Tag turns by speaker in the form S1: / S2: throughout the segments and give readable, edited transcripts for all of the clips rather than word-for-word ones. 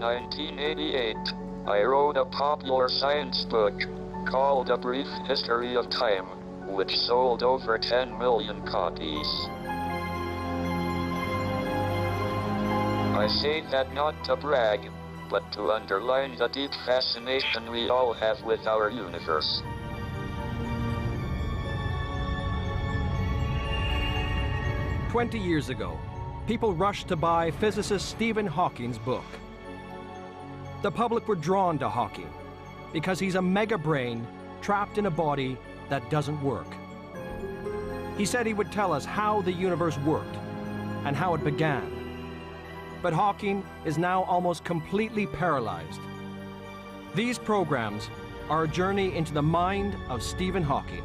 S1: 1988, I wrote a popular science book called A Brief History of Time, which sold over 10 million copies. I say that not to brag, but to underline the deep fascination we all have with our universe.
S2: "20 years ago, people rushed to buy physicist Stephen Hawking's book. The public were drawn to Hawking because he's a mega brain trapped in a body that doesn't work. He said he would tell us how the universe worked and how it began. But Hawking is now almost completely paralyzed. These programs are a journey into the mind of Stephen Hawking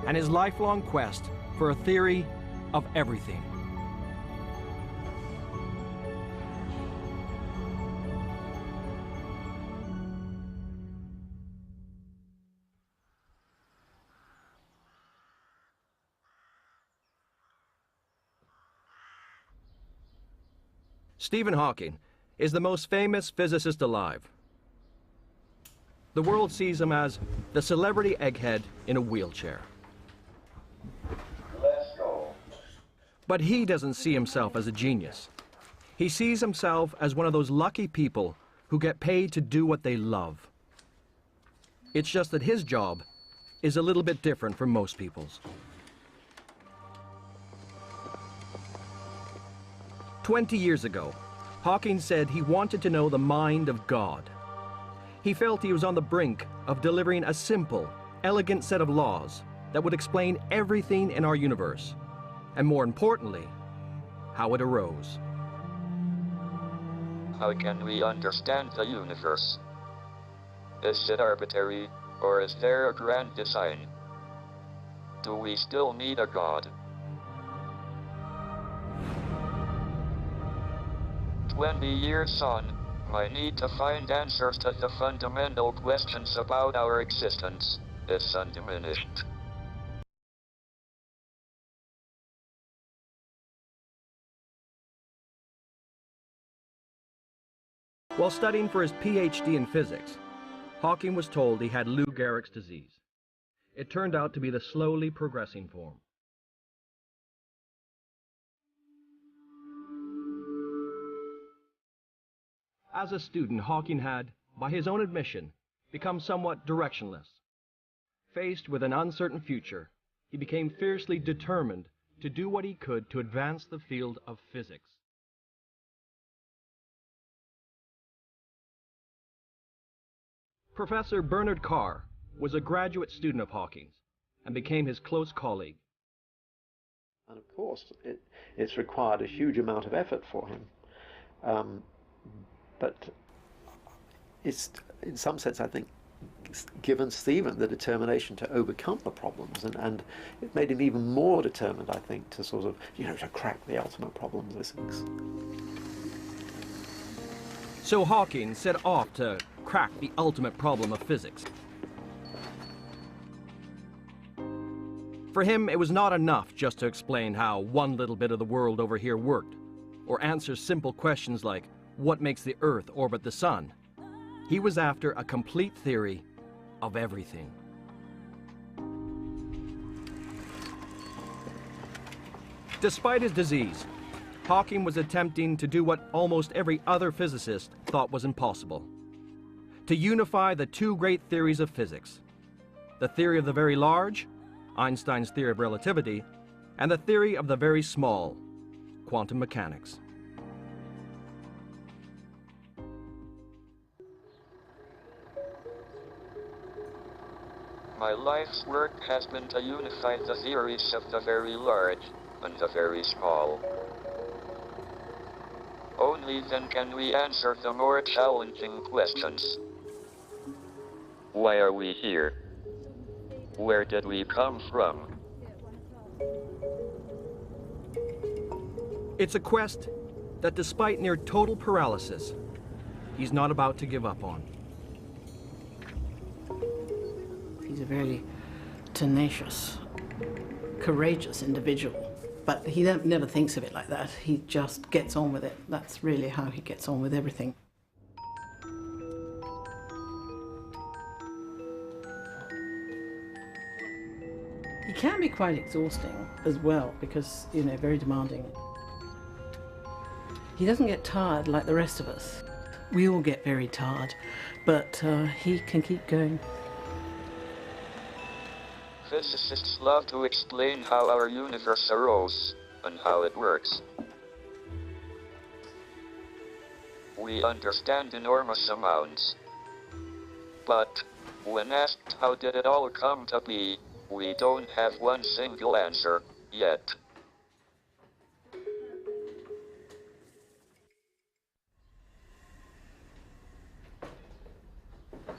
S2: and his lifelong quest for a theory of everything." Stephen Hawking is the most famous physicist alive. The world sees him as the celebrity egghead in a wheelchair.
S1: Let's go.
S2: But he doesn't see himself as a genius. He sees himself as one of those lucky people who get paid to do what they love. It's just that his job is a little bit different from most people's. 20 years ago, Hawking said he wanted to know the mind of God. He felt he was on the brink of delivering a simple, elegant set of laws that would explain everything in our universe, and more importantly, how it arose.
S1: How can we understand the universe? Is it arbitrary, or is there a grand design? Do we still need a God? 20 years on, my need to find answers to the fundamental questions about our existence is undiminished.
S2: While studying for his PhD in physics, Hawking was told he had Lou Gehrig's disease. It turned out to be the slowly progressing form. As a student, Hawking had, by his own admission, become somewhat directionless. Faced with an uncertain future, he became fiercely determined to do what he could to advance the field of physics. Professor Bernard Carr was a graduate student of Hawking's and became his close colleague.
S3: And of course, it's required a huge amount of effort for him. But it's, in some sense, I think, given Stephen the determination to overcome the problems, and it made him even more determined, I think, to sort of, to crack the ultimate problem of physics.
S2: So Hawking set off to crack the ultimate problem of physics. For him, it was not enough just to explain how one little bit of the world over here worked, or answer simple questions like, what makes the Earth orbit the Sun? He was after a complete theory of everything. Despite his disease, Hawking was attempting to do what almost every other physicist thought was impossible: to unify the two great theories of physics, the theory of the very large, Einstein's theory of relativity, and the theory of the very small, quantum mechanics.
S1: My life's work has been to unify the theories of the very large and the very small. Only then can we answer the more challenging questions. Why are we here? Where did we come from?
S2: It's a quest that, despite near total paralysis, he's not about to give up on.
S4: He's a very tenacious, courageous individual, but he never thinks of it like that. He just gets on with it. That's really how he gets on with everything. be quite exhausting as well because, you know, very demanding. He doesn't get tired like the rest of us. We all get very tired, but he can keep going.
S1: Physicists love to explain how our universe arose and how it works. We understand enormous amounts. But when asked how did it all come to be, we don't have one single answer yet.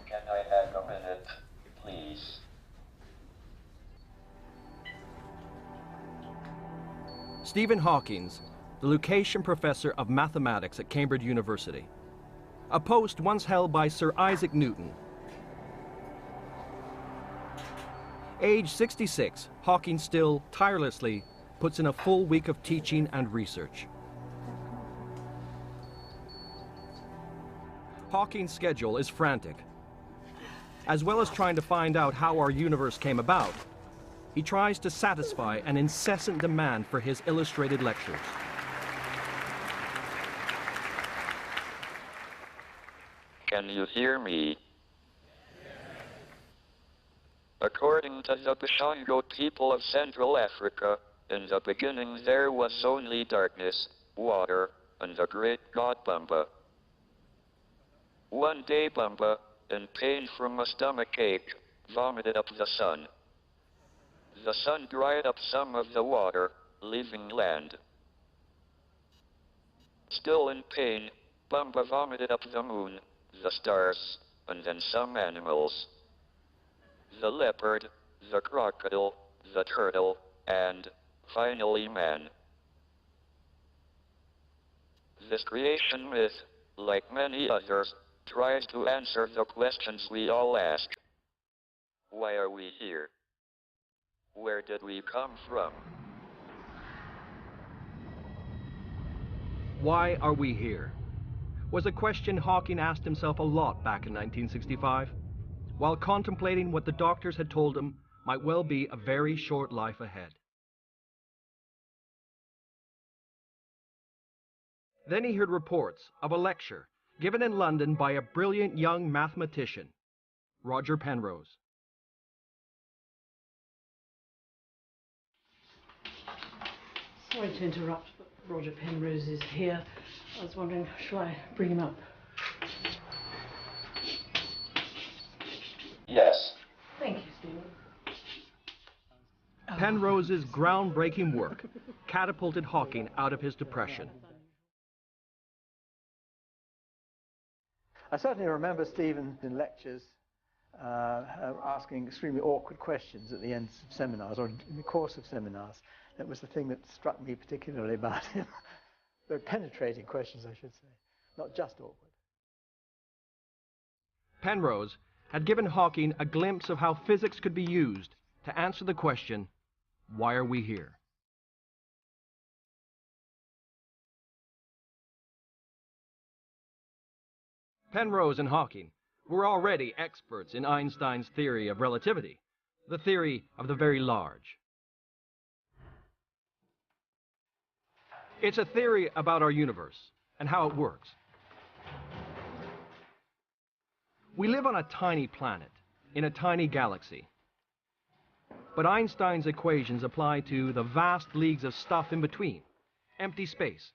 S1: Can I have a minute, please?
S2: Stephen Hawking, the Lucasian Professor of Mathematics at Cambridge University, a post once held by Sir Isaac Newton. Age 66, Hawking still tirelessly puts in a full week of teaching and research. Hawking's schedule is frantic. As well as trying to find out how our universe came about, he tries to satisfy an incessant demand for his illustrated lectures.
S1: Can you hear me? According to the Bishango people of Central Africa, in the beginning there was only darkness, water, and the great god Bumba. One day Bumba, in pain from a stomach ache, vomited up the sun. The sun dried up some of the water, leaving land. Still in pain, Bumba vomited up the moon, the stars, and then some animals. The leopard, the crocodile, the turtle, and, finally, man. This creation myth, like many others, tries to answer the questions we all ask. Why are we here? Where did we come from?
S2: Why are we here? Was a question Hawking asked himself a lot back in 1965, while contemplating what the doctors had told him might well be a very short life ahead. Then he heard reports of a lecture given in London by a brilliant young mathematician, Roger Penrose.
S4: Sorry to interrupt, but Roger Penrose is here. I was wondering, shall I bring him up?
S1: Yes.
S4: Thank you, Stephen.
S2: Penrose's groundbreaking work catapulted Hawking out of his depression.
S5: I certainly remember Stephen in lectures asking extremely awkward questions at the end of seminars or in the course of seminars. That was the thing that struck me particularly about him. Very penetrating questions, I should say, not just awkward.
S2: Penrose had given Hawking a glimpse of how physics could be used to answer the question, why are we here? Penrose and Hawking were already experts in Einstein's theory of relativity, the theory of the very large. It's a theory about our universe and how it works. We live on a tiny planet, in a tiny galaxy. But Einstein's equations apply to the vast leagues of stuff in between, empty space.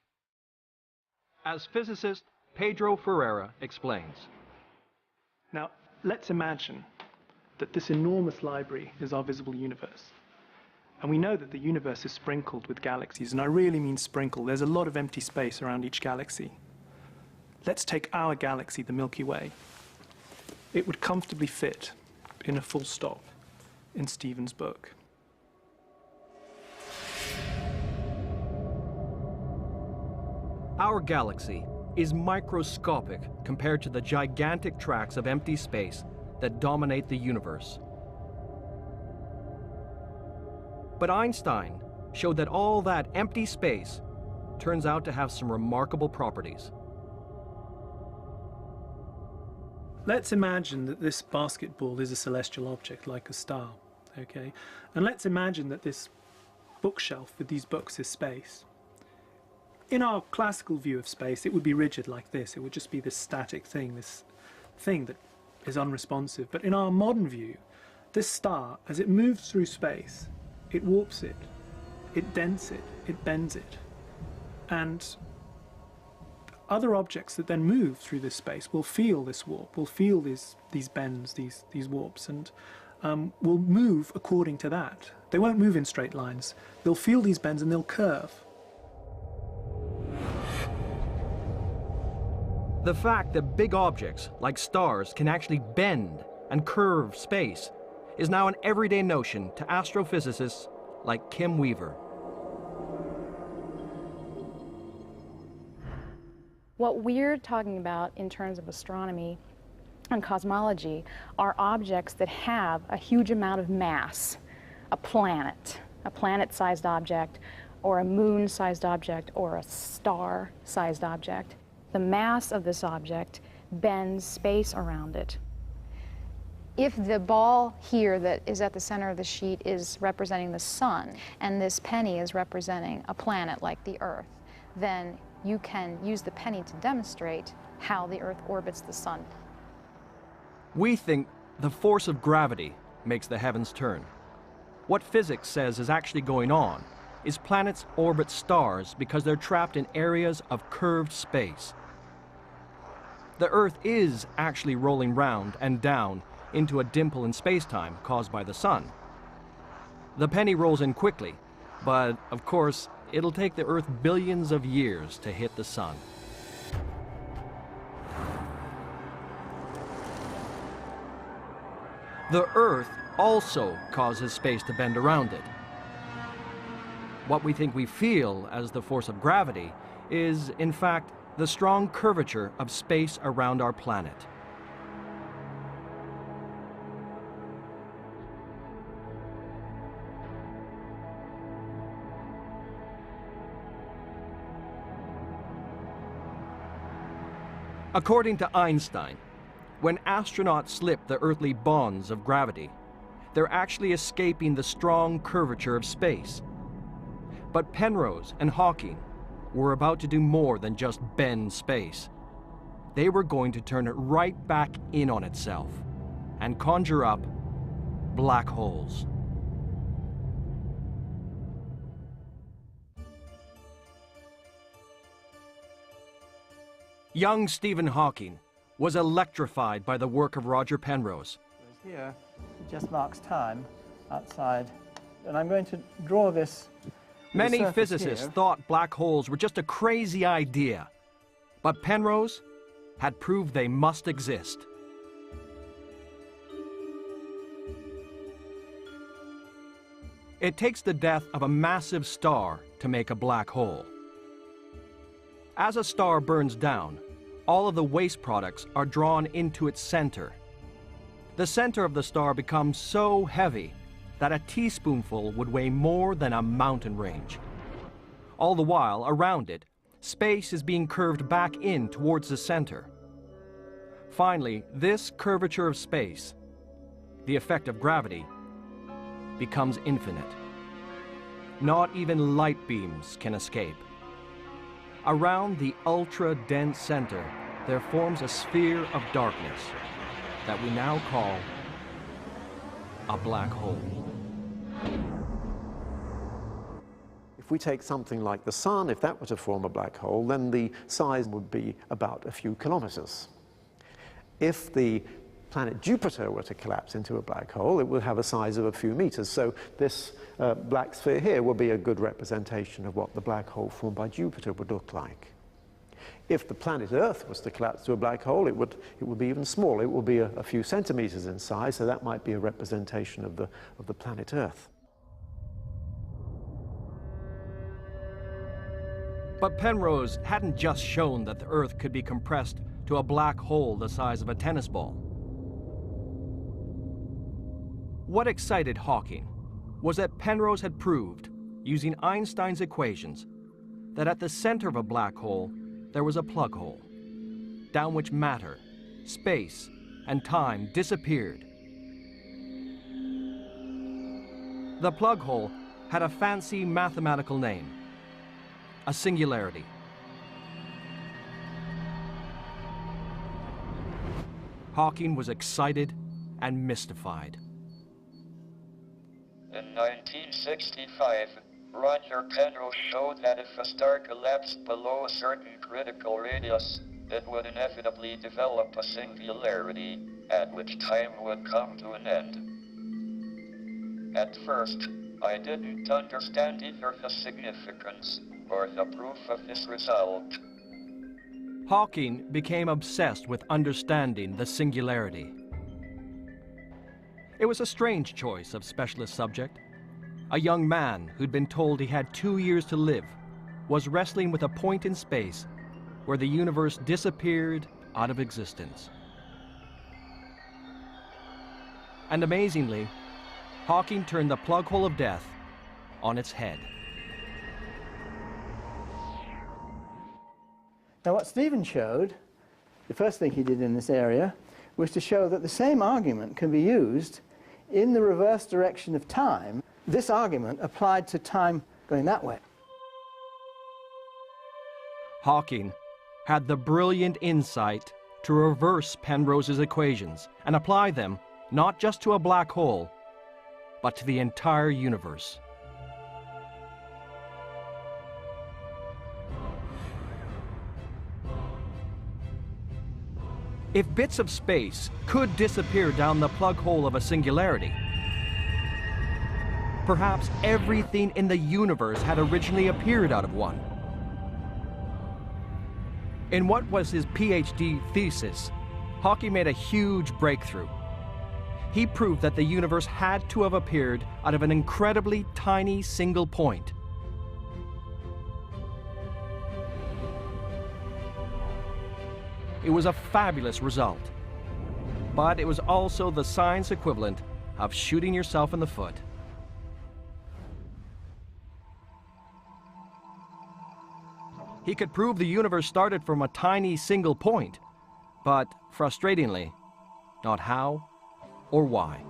S2: As physicist Pedro Ferreira explains.
S6: Now, let's imagine that this enormous library is our visible universe. And we know that the universe is sprinkled with galaxies, and I really mean sprinkled. There's a lot of empty space around each galaxy. Let's take our galaxy, the Milky Way. It would comfortably fit in a full stop in Stephen's book.
S2: Our galaxy is microscopic compared to the gigantic tracts of empty space that dominate the universe. But Einstein showed that all that empty space turns out to have some remarkable properties.
S6: Let's imagine that this basketball is a celestial object like a star, okay? And let's imagine that this bookshelf with these books is space. In our classical view of space, it would be rigid like this. It would just be this static thing, this thing that is unresponsive. But in our modern view, this star, as it moves through space, it warps it, it dents it, it bends it. And other objects that then move through this space will feel this warp, will feel these bends, these warps, and will move according to that. They won't move in straight lines. They'll feel these bends and they'll curve.
S2: The fact that big objects, like stars, can actually bend and curve space is now an everyday notion to astrophysicists like Kim Weaver.
S7: What we're talking about in terms of astronomy and cosmology are objects that have a huge amount of mass. A planet-sized object, or a moon-sized object, or a star-sized object. The mass of this object bends space around it. If the ball here that is at the center of the sheet is representing the sun, and this penny is representing a planet like the Earth, then you can use the penny to demonstrate how the Earth orbits the sun.
S2: We think the force of gravity makes the heavens turn. What physics says is actually going on is planets orbit stars because they're trapped in areas of curved space. The Earth is actually rolling round and down into a dimple in space-time caused by the sun. The penny rolls in quickly, but of course, it'll take the Earth billions of years to hit the sun. The Earth also causes space to bend around it. What we think we feel as the force of gravity is, in fact, the strong curvature of space around our planet. According to Einstein, when astronauts slip the earthly bonds of gravity, they're actually escaping the strong curvature of space. But Penrose and Hawking were about to do more than just bend space. They were going to turn it right back in on itself and conjure up black holes. Young Stephen Hawking was electrified by the work of Roger Penrose.
S5: Here, it just marks time outside, and I'm going to draw this.
S2: Many physicists thought black holes were just a crazy idea, but Penrose had proved they must exist. It takes the death of a massive star to make a black hole. As a star burns down, all of the waste products are drawn into its center. The center of the star becomes so heavy that a teaspoonful would weigh more than a mountain range. All the while, around it, space is being curved back in towards the center. Finally, this curvature of space, the effect of gravity, becomes infinite. Not even light beams can escape. Around the ultra-dense center, there forms a sphere of darkness that we now call a black hole.
S3: If we take something like the sun, if that were to form a black hole, then the size would be about a few kilometers. If the planet Jupiter were to collapse into a black hole, it would have a size of a few meters. So this black sphere here would be a good representation of what the black hole formed by Jupiter would look like. If the planet Earth was to collapse to a black hole, it would be even smaller. It would be a few centimeters in size, so that might be a representation of the planet Earth.
S2: But Penrose hadn't just shown that the Earth could be compressed to a black hole the size of a tennis ball. What excited Hawking was that Penrose had proved, using Einstein's equations, that at the center of a black hole there was a plug hole, down which matter, space, and time disappeared. The plug hole had a fancy mathematical name, a singularity. Hawking was excited and mystified.
S1: In 1965, Roger Penrose showed that if a star collapsed below a certain critical radius, it would inevitably develop a singularity, at which time would come to an end. At first, I didn't understand either the significance or the proof of this result.
S2: Hawking became obsessed with understanding the singularity. It was a strange choice of specialist subject. A young man who'd been told he had 2 years to live was wrestling with a point in space where the universe disappeared out of existence. And amazingly, Hawking turned the plug hole of death on its head.
S5: Now what Stephen showed, the first thing he did in this area, was to show that the same argument can be used in the reverse direction of time. This argument applied to time going that way.
S2: Hawking had the brilliant insight to reverse Penrose's equations and apply them not just to a black hole, but to the entire universe. If bits of space could disappear down the plug hole of a singularity, perhaps everything in the universe had originally appeared out of one. In what was his PhD thesis, Hawking made a huge breakthrough. He proved that the universe had to have appeared out of an incredibly tiny single point. It was a fabulous result, but it was also the science equivalent of shooting yourself in the foot. He could prove the universe started from a tiny single point, but frustratingly, not how or why.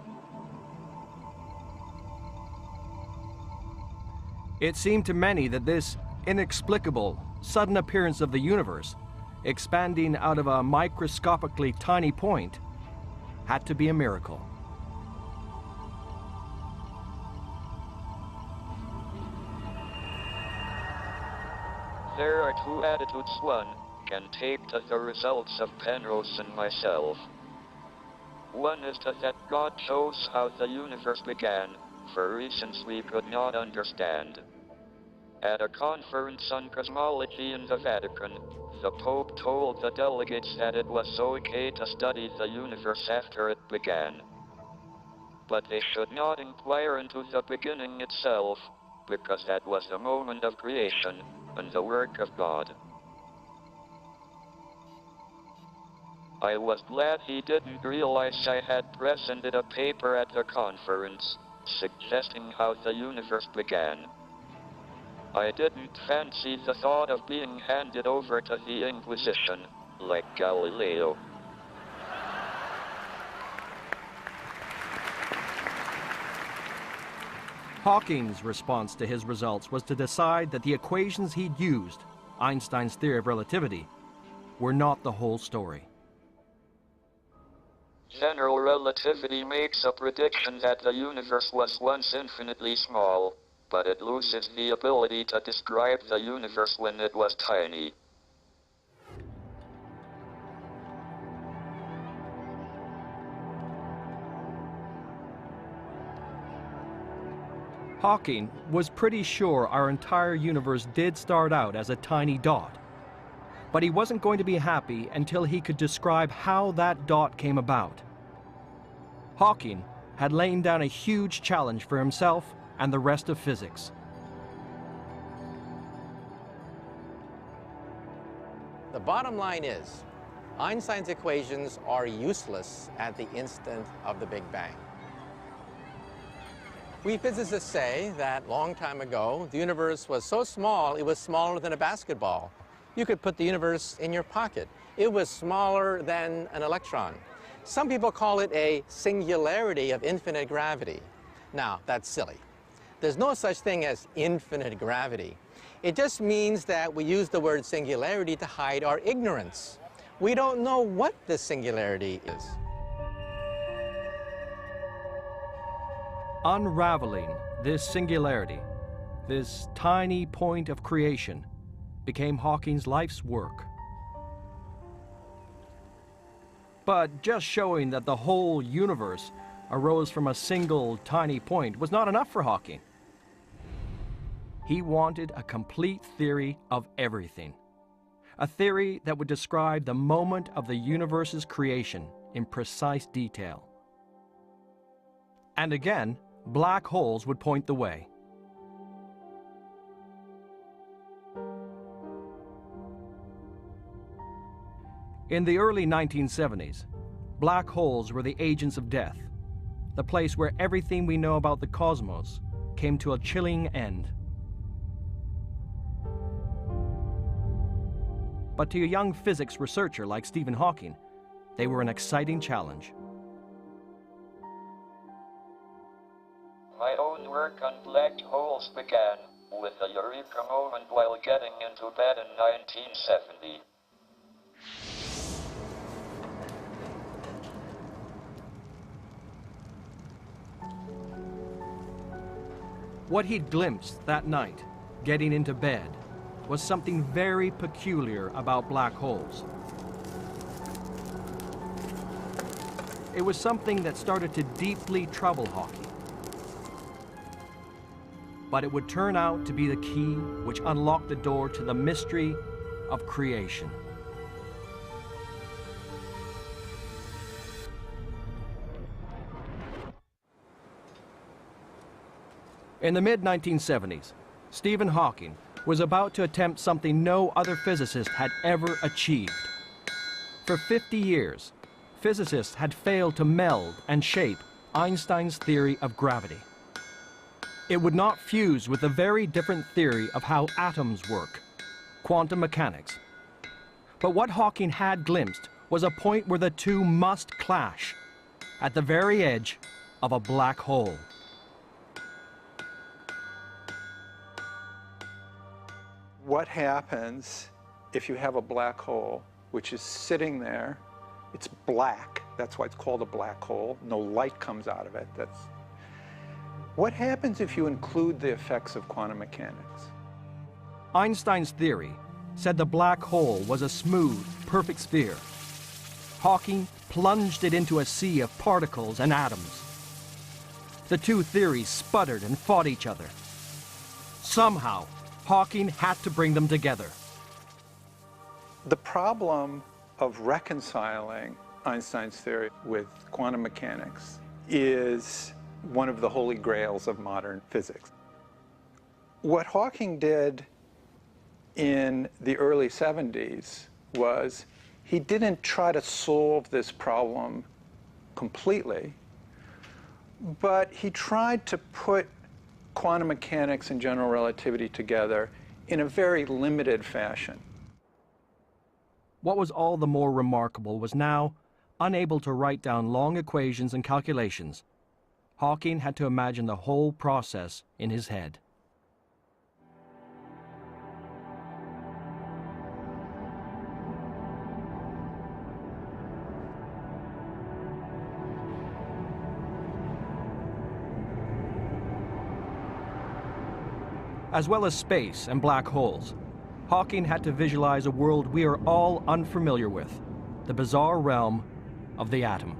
S2: It seemed to many that this inexplicable, sudden appearance of the universe, expanding out of a microscopically tiny point, had to be a miracle.
S1: There are two attitudes one can take to the results of Penrose and myself. One is that God chose how the universe began, for reasons we could not understand. At a conference on cosmology in the Vatican, the Pope told the delegates that it was okay to study the universe after it began. But they should not inquire into the beginning itself, because that was the moment of creation and the work of God. I was glad he didn't realize I had presented a paper at the conference, suggesting how the universe began. I didn't fancy the thought of being handed over to the Inquisition, like Galileo.
S2: Hawking's response to his results was to decide that the equations he'd used, Einstein's theory of relativity, were not the whole story.
S1: General relativity makes a prediction that the universe was once infinitely small, but it loses the ability to describe the universe when it was tiny.
S2: Hawking was pretty sure our entire universe did start out as a tiny dot, but he wasn't going to be happy until he could describe how that dot came about. Hawking had laid down a huge challenge for himself and the rest of physics.
S8: The bottom line is, Einstein's equations are useless at the instant of the Big Bang. We physicists say that long time ago, the universe was so small, it was smaller than a basketball. You could put the universe in your pocket. It was smaller than an electron. Some people call it a singularity of infinite gravity. Now, that's silly. There's no such thing as infinite gravity. It just means that we use the word singularity to hide our ignorance. We don't know what this singularity is.
S2: Unraveling this singularity, this tiny point of creation, became Hawking's life's work. But just showing that the whole universe arose from a single tiny point was not enough for Hawking. He wanted a complete theory of everything. A theory that would describe the moment of the universe's creation in precise detail. And again, black holes would point the way. In the early 1970s, black holes were the agents of death, the place where everything we know about the cosmos came to a chilling end. But to a young physics researcher like Stephen Hawking, they were an exciting challenge.
S1: My own work on black holes began with a eureka moment while getting into bed in 1970.
S2: What he'd glimpsed that night, getting into bed, was something very peculiar about black holes. It was something that started to deeply trouble Hawking. But it would turn out to be the key which unlocked the door to the mystery of creation. In the mid-1970s, Stephen Hawking was about to attempt something no other physicist had ever achieved. For 50 years, physicists had failed to meld and shape Einstein's theory of gravity. It would not fuse with the very different theory of how atoms work, quantum mechanics. But what Hawking had glimpsed was a point where the two must clash, at the very edge of a black hole.
S9: What happens if you have a black hole which is sitting there? It's black, that's why it's called a black hole. No light comes out of it. What happens if you include the effects of quantum mechanics?
S2: Einstein's theory said the black hole was a smooth, perfect sphere. Hawking plunged it into a sea of particles and atoms. The two theories sputtered and fought each other. Somehow, Hawking had to bring them together.
S9: The problem of reconciling Einstein's theory with quantum mechanics is one of the holy grails of modern physics. What Hawking did in the early 70s was he didn't try to solve this problem completely, but he tried to put quantum mechanics and general relativity together in a very limited fashion.
S2: What was all the more remarkable was now, unable to write down long equations and calculations, Hawking had to imagine the whole process in his head. As well as space and black holes, Hawking had to visualize a world we are all unfamiliar with, the bizarre realm of the atom.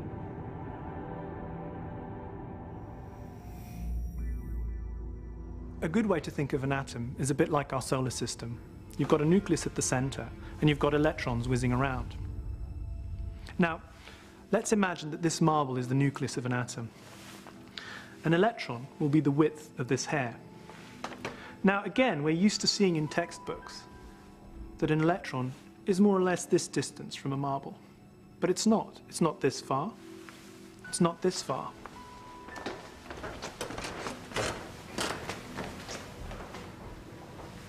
S6: A good way to think of an atom is a bit like our solar system. You've got a nucleus at the center, and you've got electrons whizzing around. Now, let's imagine that this marble is the nucleus of an atom. An electron will be the width of this hair. Now, again, we're used to seeing in textbooks that an electron is more or less this distance from a marble. But it's not. It's not this far. It's not this far.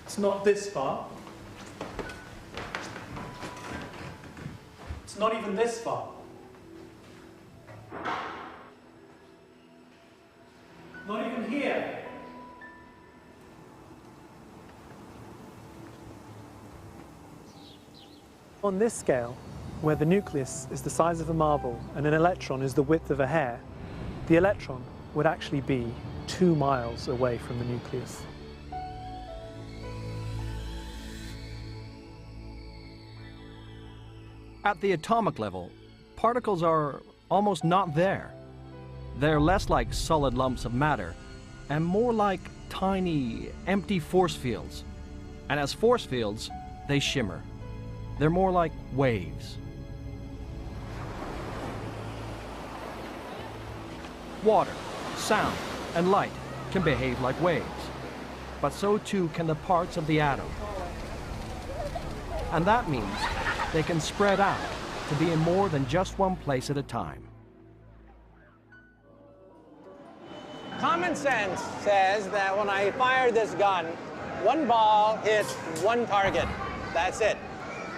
S6: It's not this far. It's not even this far. Not even here. On this scale, where the nucleus is the size of a marble and an electron is the width of a hair, the electron would actually be 2 miles away from the nucleus.
S2: At the atomic level, particles are almost not there. They're less like solid lumps of matter and more like tiny, empty force fields. And as force fields, they shimmer. They're more like waves. Water, sound, and light can behave like waves, but so too can the parts of the atom. And that means they can spread out to be in more than just one place at a time.
S8: Common sense says that when I fire this gun, one ball hits one target. That's it.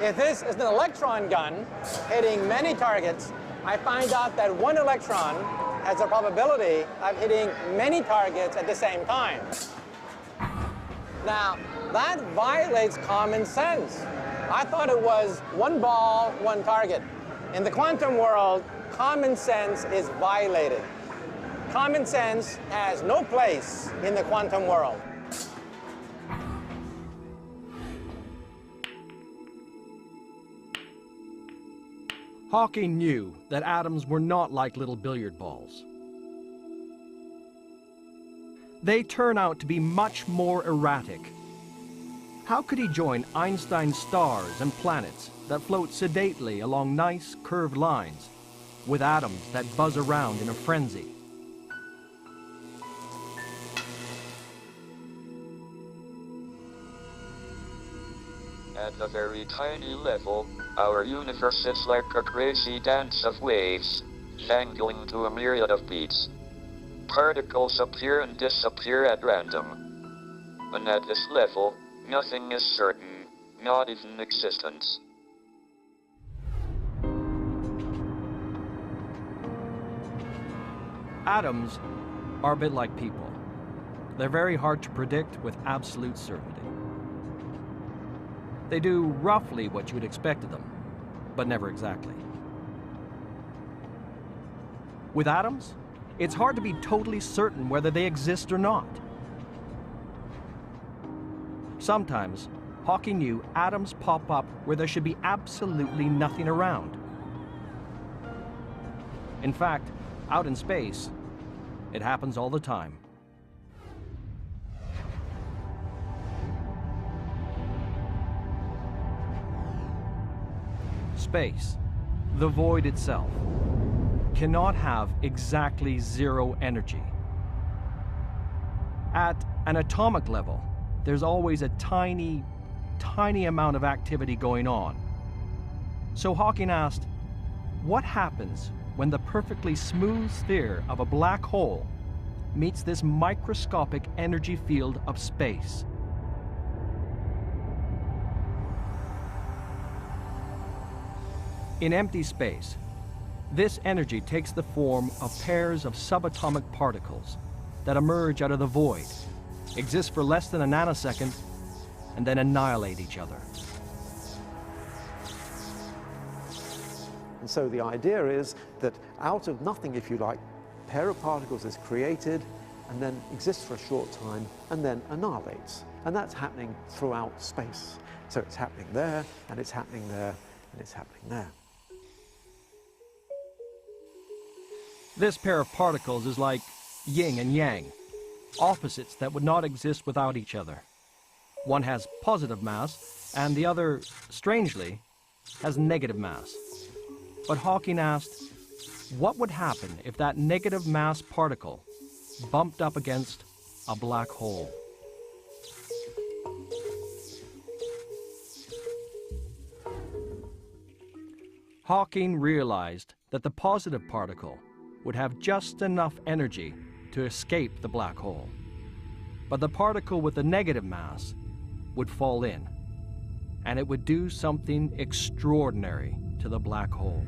S8: If this is an electron gun hitting many targets, I find out that one electron has a probability of hitting many targets at the same time. Now, that violates common sense. I thought it was one ball, one target. In the quantum world, common sense is violated. Common sense has no place in the quantum world.
S2: Hawking knew that atoms were not like little billiard balls. They turn out to be much more erratic. How could he join Einstein's stars and planets that float sedately along nice curved lines with atoms that buzz around in a frenzy?
S1: At a very tiny level, our universe is like a crazy dance of waves, jangling to a myriad of beats. Particles appear and disappear at random. And at this level, nothing is certain, not even existence.
S2: Atoms are a bit like people. They're very hard to predict with absolute certainty. They do roughly what you would expect of them, but never exactly. With atoms, it's hard to be totally certain whether they exist or not. Sometimes, Hawking knew atoms pop up where there should be absolutely nothing around. In fact, out in space, it happens all the time. Space, the void itself, cannot have exactly zero energy. At an atomic level, there's always a tiny, tiny amount of activity going on. So Hawking asked, what happens when the perfectly smooth sphere of a black hole meets this microscopic energy field of space? In empty space, this energy takes the form of pairs of subatomic particles that emerge out of the void, exist for less than a nanosecond, and then annihilate each other.
S3: And so the idea is that out of nothing, if you like, a pair of particles is created and then exists for a short time and then annihilates. And that's happening throughout space. So it's happening there, and it's happening there, and it's happening there.
S2: This pair of particles is like yin and yang, opposites that would not exist without each other. One has positive mass, and the other, strangely, has negative mass. But Hawking asked, what would happen if that negative mass particle bumped up against a black hole? Hawking realized that the positive particle would have just enough energy to escape the black hole. But the particle with the negative mass would fall in, and it would do something extraordinary to the black hole.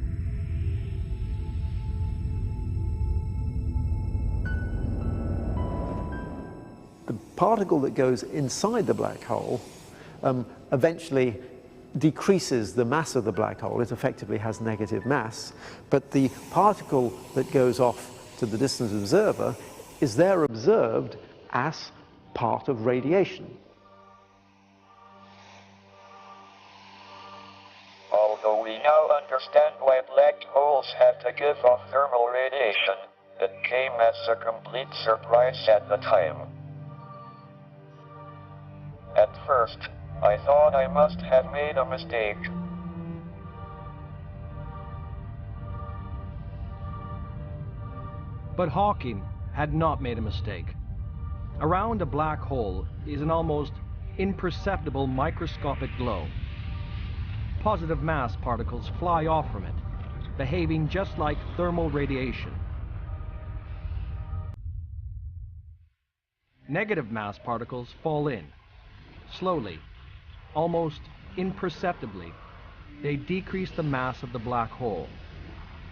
S3: The particle that goes inside the black hole eventually decreases the mass of the black hole. It effectively has negative mass, but the particle that goes off to the distant observer is there observed as part of radiation.
S1: Although we now understand why black holes have to give off thermal radiation, it came as a complete surprise at the time. At first, I thought I must have made a mistake.
S2: But Hawking had not made a mistake. Around a black hole is an almost imperceptible microscopic glow. Positive mass particles fly off from it, behaving just like thermal radiation. Negative mass particles fall in. Slowly, almost imperceptibly, they decrease the mass of the black hole,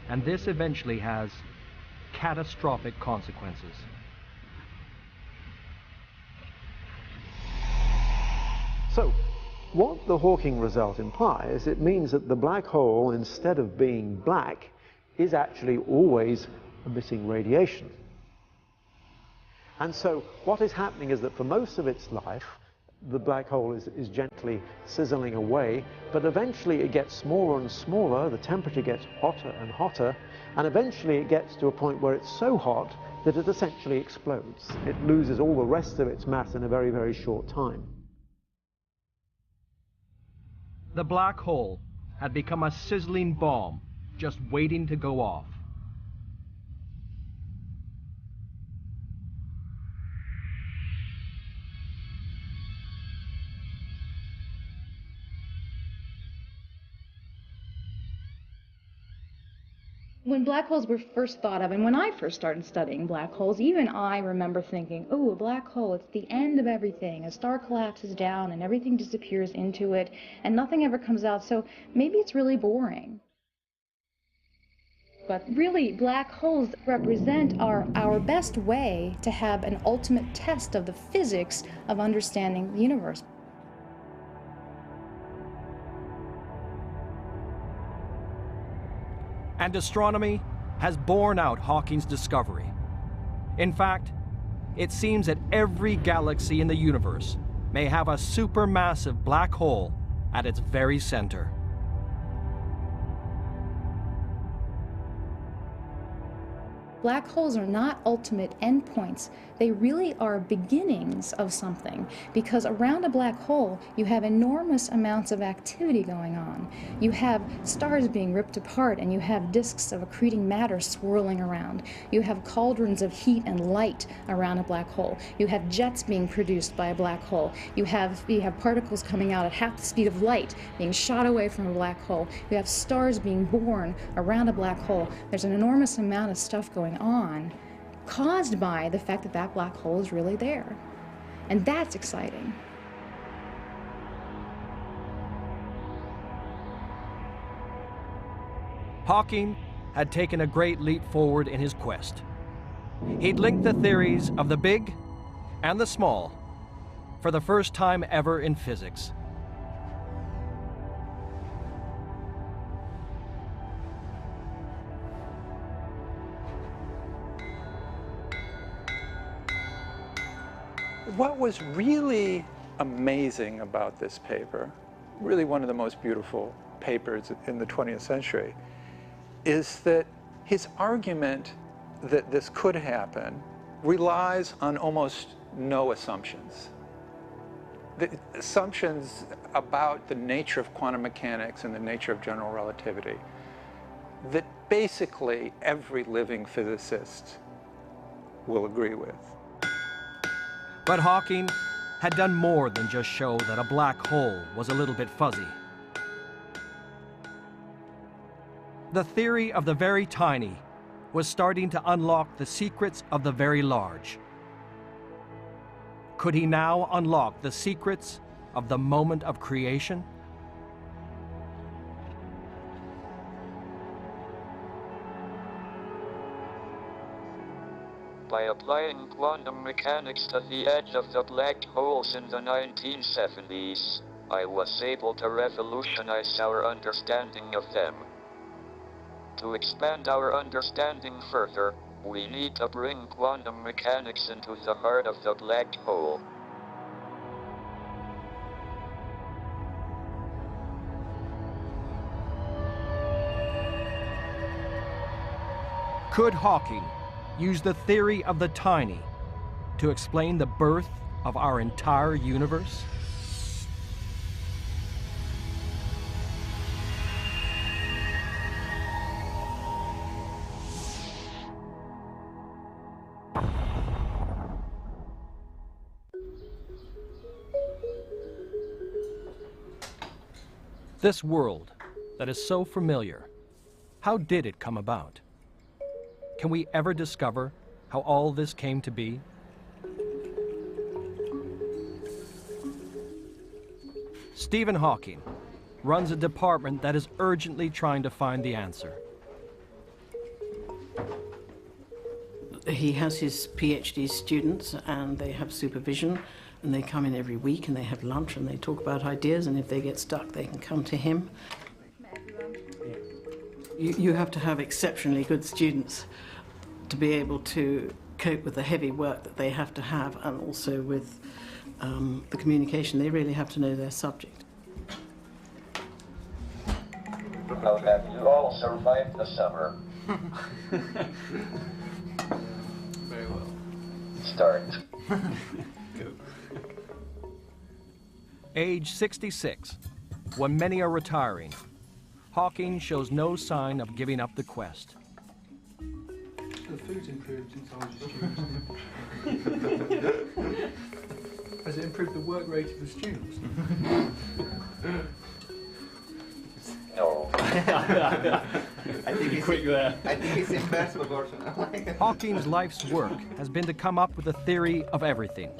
S2: and this eventually has catastrophic consequences.
S3: So, what the Hawking result implies, it means that the black hole, instead of being black, is actually always emitting radiation. And so what is happening is that for most of its life, the black hole is gently sizzling away, but eventually it gets smaller and smaller, the temperature gets hotter and hotter, and eventually it gets to a point where it's so hot that it essentially explodes. It loses all the rest of its mass in a very, very short time.
S2: The black hole had become a sizzling bomb, just waiting to go off.
S7: When black holes were first thought of, and when I first started studying black holes, even I remember thinking, oh, a black hole, it's the end of everything. A star collapses down and everything disappears into it, and nothing ever comes out, so maybe it's really boring. But really, black holes represent our best way to have an ultimate test of the physics of understanding the universe.
S2: And astronomy has borne out Hawking's discovery. In fact, it seems that every galaxy in the universe may have a supermassive black hole at its very center.
S7: Black holes are not ultimate endpoints. They really are beginnings of something, because around a black hole you have enormous amounts of activity going on. You have stars being ripped apart, and you have disks of accreting matter swirling around. You have cauldrons of heat and light around a black hole. You have jets being produced by a black hole. You have particles coming out at half the speed of light being shot away from a black hole. You have stars being born around a black hole. There's an enormous amount of stuff going on, caused by the fact that that black hole is really there. And that's exciting.
S2: Hawking had taken a great leap forward in his quest. He'd linked the theories of the big and the small for the first time ever in physics.
S9: What was really amazing about this paper, really one of the most beautiful papers in the 20th century, is that his argument that this could happen relies on almost no assumptions. The assumptions about the nature of quantum mechanics and the nature of general relativity that basically every living physicist will agree with.
S2: But Hawking had done more than just show that a black hole was a little bit fuzzy. The theory of the very tiny was starting to unlock the secrets of the very large. Could he now unlock the secrets of the moment of creation?
S1: By applying quantum mechanics to the edge of the black holes in the 1970s, I was able to revolutionize our understanding of them. To expand our understanding further, we need to bring quantum mechanics into the heart of the black hole.
S2: Could Hawking use the theory of the tiny to explain the birth of our entire universe? This world that is so familiar, how did it come about? Can we ever discover how all this came to be? Stephen Hawking runs a department that is urgently trying to find the answer.
S10: He has his PhD students and they have supervision and they come in every week and they have lunch and they talk about ideas, and if they get stuck they can come to him. You have to have exceptionally good students to be able to cope with the heavy work that they have to have, and also with the communication. They really have to know their subject.
S1: How have you all survived the summer?
S11: Very well.
S1: Start.
S11: Go.
S2: Age 66, when many are retiring, Hawking shows no sign of giving up the quest.
S11: The food's improved since I was a student. Has it improved the work rate of the students?
S1: No.
S12: I think it's quick there. I think it's inverse proportional.
S2: Hawking's life's work has been to come up with a theory of everything.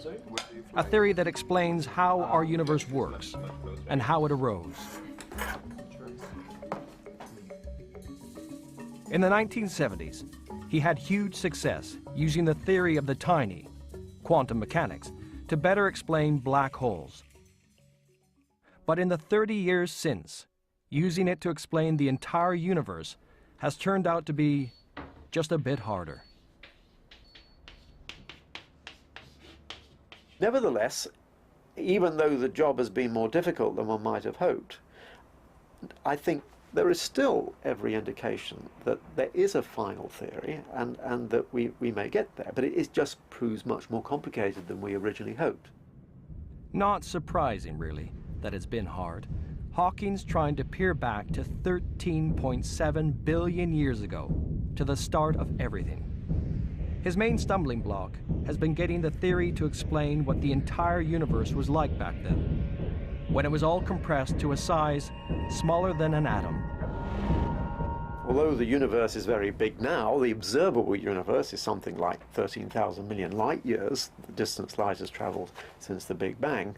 S2: A theory that explains how our universe works and how it arose. In the 1970s, he had huge success using the theory of the tiny, quantum mechanics, to better explain black holes. But in the 30 years since, using it to explain the entire universe has turned out to be just a bit harder.
S3: Nevertheless, even though the job has been more difficult than one might have hoped, I think there is still every indication that there is a final theory and that we may get there, but it just proves much more complicated than we originally hoped.
S2: Not surprising, really, that it's been hard. Hawking's trying to peer back to 13.7 billion years ago, to the start of everything. His main stumbling block has been getting the theory to explain what the entire universe was like back then, when it was all compressed to a size smaller than an atom.
S3: Although the universe is very big now, the observable universe is something like 13,000 million light years, the distance light has traveled since the Big Bang.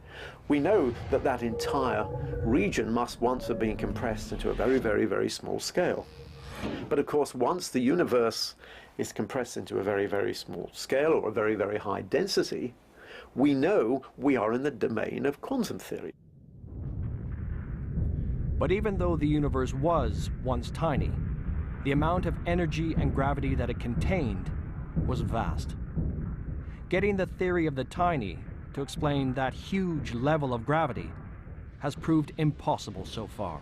S3: We know that that entire region must once have been compressed into a very, very, very small scale. But of course, once the universe is compressed into a very, very small scale or a very, very high density, we know we are in the domain of quantum theory.
S2: But even though the universe was once tiny, the amount of energy and gravity that it contained was vast. Getting the theory of the tiny to explain that huge level of gravity has proved impossible so far.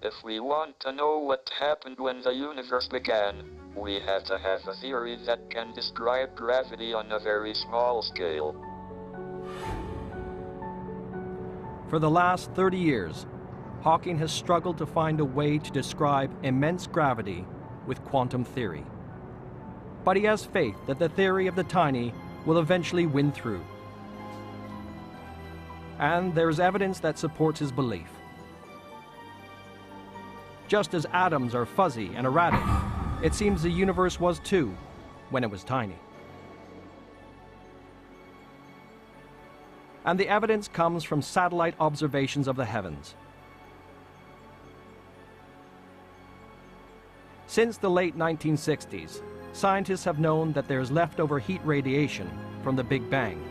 S1: If we want to know what happened when the universe began, we have to have a theory that can describe gravity on a very small scale.
S2: For the last 30 years, Hawking has struggled to find a way to describe immense gravity with quantum theory. But he has faith that the theory of the tiny will eventually win through. And there is evidence that supports his belief. Just as atoms are fuzzy and erratic, it seems the universe was too when it was tiny. And the evidence comes from satellite observations of the heavens. Since the late 1960s, scientists have known that there is leftover heat radiation from the Big Bang.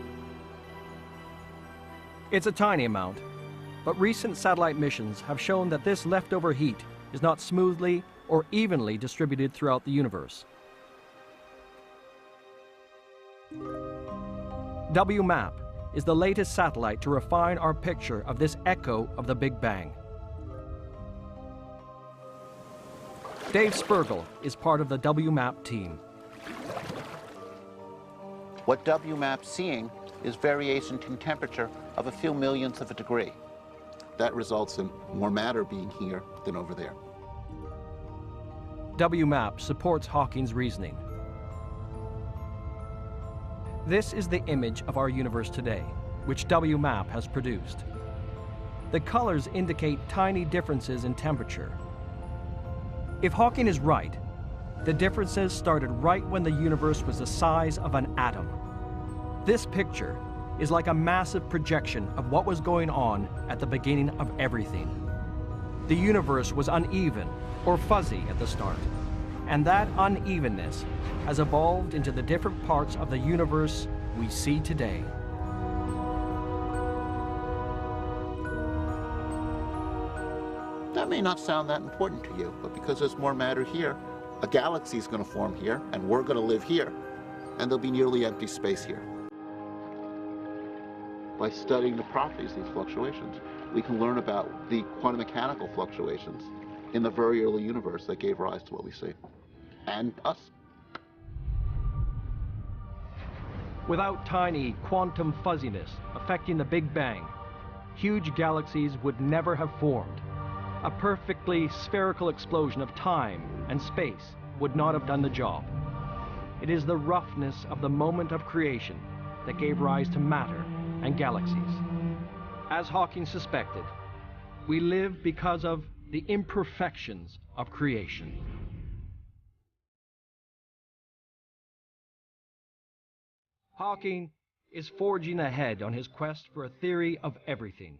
S2: It's a tiny amount, but recent satellite missions have shown that this leftover heat is not smoothly or evenly distributed throughout the universe. WMAP is the latest satellite to refine our picture of this echo of the Big Bang. Dave Spergel is part of the WMAP team.
S13: What WMAP's seeing is variation in temperature of a few millionths of a degree. That results in more matter being here than over there.
S2: WMAP supports Hawking's reasoning. This is the image of our universe today, which WMAP has produced. The colors indicate tiny differences in temperature. If Hawking is right, the differences started right when the universe was the size of an atom. This picture is like a massive projection of what was going on at the beginning of everything. The universe was uneven or fuzzy at the start, and that unevenness has evolved into the different parts of the universe we see today.
S13: That may not sound that important to you, but because there's more matter here, a galaxy is going to form here, and we're going to live here, and there'll be nearly empty space here. By studying the properties of these fluctuations, we can learn about the quantum mechanical fluctuations in the very early universe that gave rise to what we see, and us.
S2: Without tiny quantum fuzziness affecting the Big Bang, huge galaxies would never have formed. A perfectly spherical explosion of time and space would not have done the job. It is the roughness of the moment of creation that gave rise to matter and galaxies. As Hawking suspected, we live because of the imperfections of creation. Hawking is forging ahead on his quest for a theory of everything.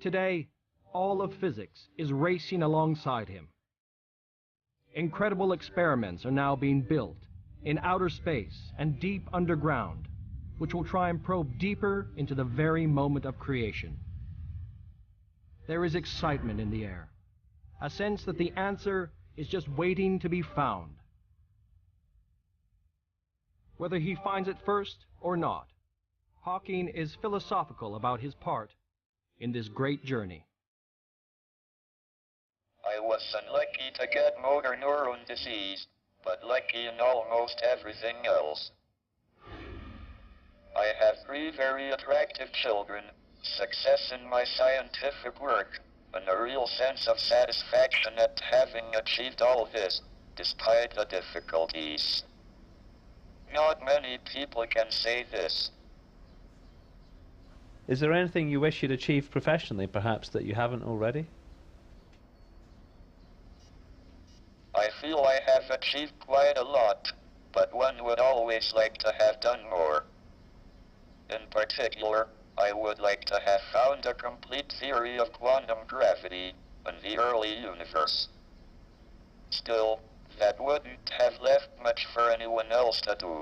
S2: Today, all of physics is racing alongside him. Incredible experiments are now being built in outer space and deep underground, which will try and probe deeper into the very moment of creation. There is excitement in the air, a sense that the answer is just waiting to be found. Whether he finds it first or not, Hawking is philosophical about his part in this great journey.
S1: I was unlucky to get motor neuron disease, but lucky in almost everything else. I have 3 very attractive children, success in my scientific work, and a real sense of satisfaction at having achieved all this, despite the difficulties. Not many people can say this.
S14: Is there anything you wish you'd achieved professionally, perhaps, that you haven't already?
S1: I feel I have achieved quite a lot, but one would always like to have done more. In particular, I would like to have found a complete theory of quantum gravity in the early universe. Still, that wouldn't have left much for anyone else to do.